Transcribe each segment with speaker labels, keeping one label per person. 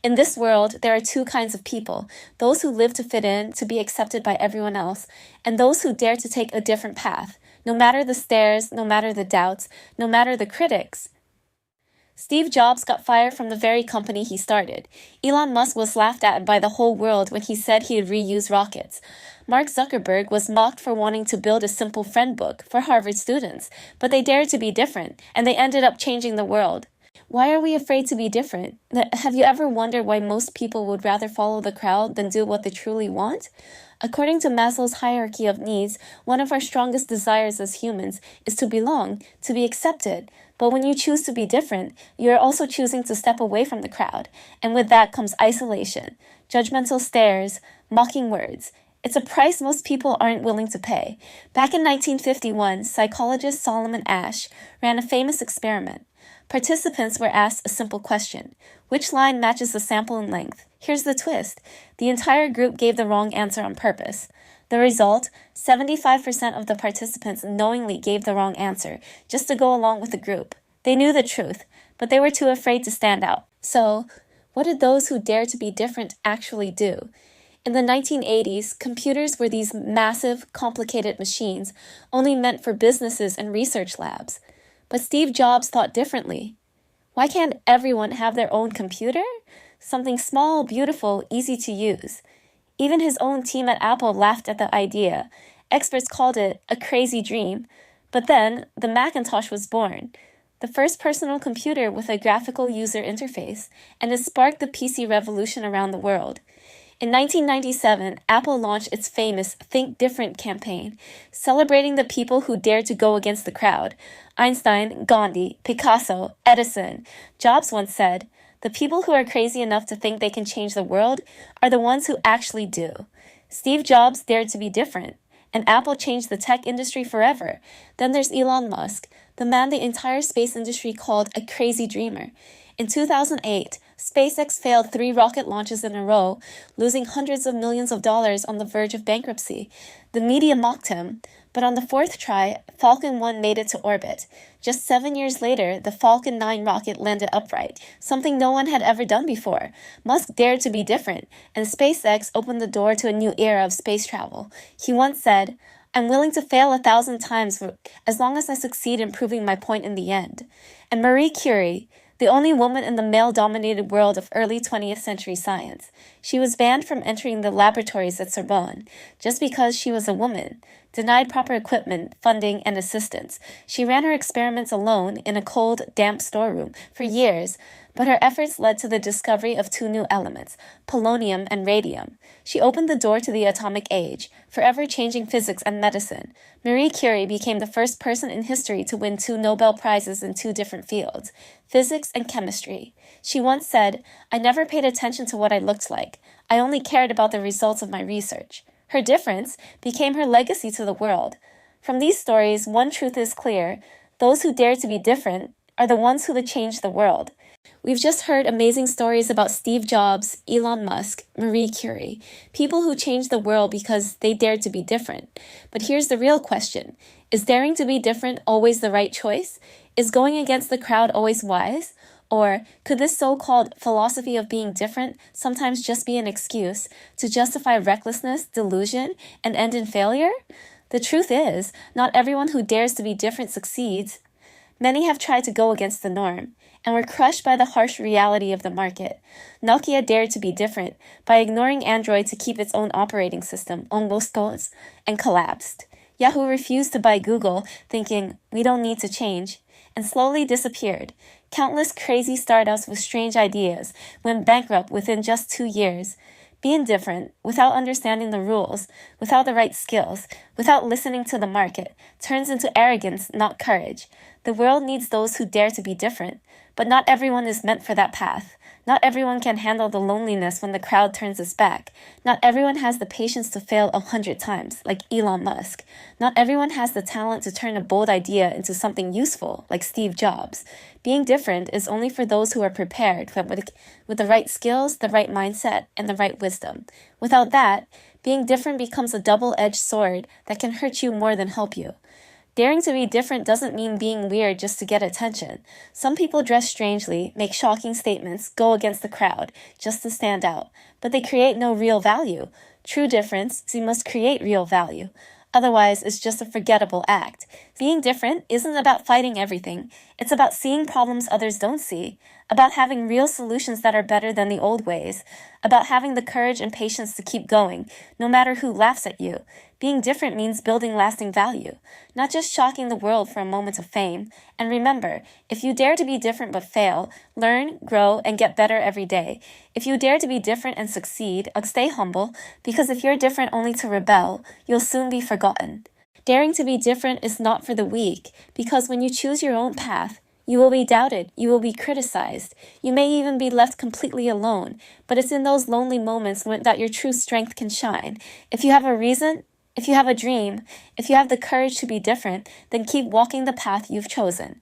Speaker 1: In this world, there are two kinds of people: those who live to fit in, to be accepted by everyone else, and those who dare to take a different path, no matter the stares, no matter the doubts, no matter the critics. Steve Jobs got fired from the very company he started. Elon Musk was laughed at by the whole world when he said he'd reuse rockets. Mark Zuckerberg was mocked for wanting to build a simple friend book for Harvard students, but they dared to be different, and they ended up changing the world. Why are we afraid to be different? Have you ever wondered why most people would rather follow the crowd than do what they truly want? According to Maslow's hierarchy of needs, one of our strongest desires as humans is to belong, to be accepted. But when you choose to be different, you are also choosing to step away from the crowd. And with that comes isolation, judgmental stares, mocking words. It's a price most people aren't willing to pay. Back in 1951, psychologist Solomon Asch ran a famous experiment. Participants were asked a simple question: which line matches the sample in length? Here's the twist: the entire group gave the wrong answer on purpose. The result: 75% of the participants knowingly gave the wrong answer, just to go along with the group. They knew the truth, but they were too afraid to stand out. So, what did those who dare to be different actually do? In the 1980s, computers were these massive, complicated machines only meant for businesses and research labs. But Steve Jobs thought differently. Why can't everyone have their own computer? Something small, beautiful, easy to use. Even his own team at Apple laughed at the idea. Experts called it a crazy dream. But then, the Macintosh was born, the first personal computer with a graphical user interface, and it sparked the PC revolution around the world. In 1997, Apple launched its famous Think Different campaign, celebrating the people who dared to go against the crowd. Einstein, Gandhi, Picasso, Edison. Jobs once said, "The people who are crazy enough to think they can change the world are the ones who actually do." Steve Jobs dared to be different, and Apple changed the tech industry forever. Then there's Elon Musk, the man the entire space industry called a crazy dreamer. In 2008, SpaceX failed 3 rocket launches in a row, losing hundreds of millions of dollars on the verge of bankruptcy. The media mocked him, but on the 4th try, Falcon 1 made it to orbit. Just 7 years later, the Falcon 9 rocket landed upright, something no one had ever done before. Musk dared to be different, and SpaceX opened the door to a new era of space travel. He once said, "I'm willing to fail 1,000 times as long as I succeed in proving my point in the end." And Marie Curie, the only woman in the male-dominated world of early 20th century science. She was banned from entering the laboratories at Sorbonne just because she was a woman, denied proper equipment, funding, and assistance. She ran her experiments alone in a cold, damp storeroom for years, but her efforts led to the discovery of 2 new elements, polonium and radium. She opened the door to the atomic age, forever changing physics and medicine. Marie Curie became the first person in history to win 2 Nobel Prizes in 2 different fields, physics and chemistry. She once said, "I never paid attention to what I looked like. I only cared about the results of my research." Her difference became her legacy to the world. From these stories, one truth is clear: those who dare to be different are the ones who change the world. We've just heard amazing stories about Steve Jobs, Elon Musk, Marie Curie, people who changed the world because they dared to be different. But here's the real question: is daring to be different always the right choice? Is going against the crowd always wise? Or could this so-called philosophy of being different sometimes just be an excuse to justify recklessness, delusion, and end in failure? The truth is, not everyone who dares to be different succeeds. Many have tried to go against the norm and were crushed by the harsh reality of the market. Nokia dared to be different by ignoring Android to keep its own operating system, OS, and collapsed. Yahoo refused to buy Google, thinking, "We don't need to change," and slowly disappeared. Countless crazy startups with strange ideas went bankrupt within just 2 years. Being different, without understanding the rules, without the right skills, without listening to the market, turns into arrogance, not courage. The world needs those who dare to be different, but not everyone is meant for that path. Not everyone can handle the loneliness when the crowd turns its back. Not everyone has the patience to fail 100 times, like Elon Musk. Not everyone has the talent to turn a bold idea into something useful, like Steve Jobs. Being different is only for those who are prepared with the right skills, the right mindset, and the right wisdom. Without that, being different becomes a double-edged sword that can hurt you more than help you. Daring to be different doesn't mean being weird just to get attention. Some people dress strangely, make shocking statements, go against the crowd, just to stand out. But they create no real value. True difference is you must create real value. Otherwise, it's just a forgettable act. Being different isn't about fighting everything. It's about seeing problems others don't see, about having real solutions that are better than the old ways, about having the courage and patience to keep going, no matter who laughs at you. Being different means building lasting value, not just shocking the world for a moment of fame. And remember, if you dare to be different but fail, learn, grow, and get better every day. If you dare to be different and succeed, stay humble, because if you're different only to rebel, you'll soon be forgotten. Daring to be different is not for the weak, because when you choose your own path, you will be doubted, you will be criticized, you may even be left completely alone, but it's in those lonely moments that your true strength can shine. If you have a reason, if you have a dream, if you have the courage to be different, then keep walking the path you've chosen.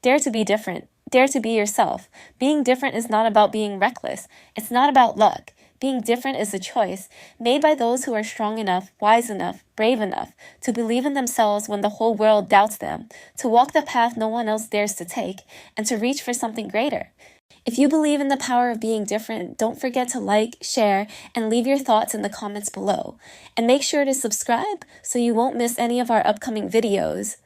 Speaker 1: Dare to be different. Dare to be yourself. Being different is not about being reckless. It's not about luck. Being different is a choice made by those who are strong enough, wise enough, brave enough to believe in themselves when the whole world doubts them, to walk the path no one else dares to take, and to reach for something greater. If you believe in the power of being different, don't forget to like, share, and leave your thoughts in the comments below. And make sure to subscribe so you won't miss any of our upcoming videos.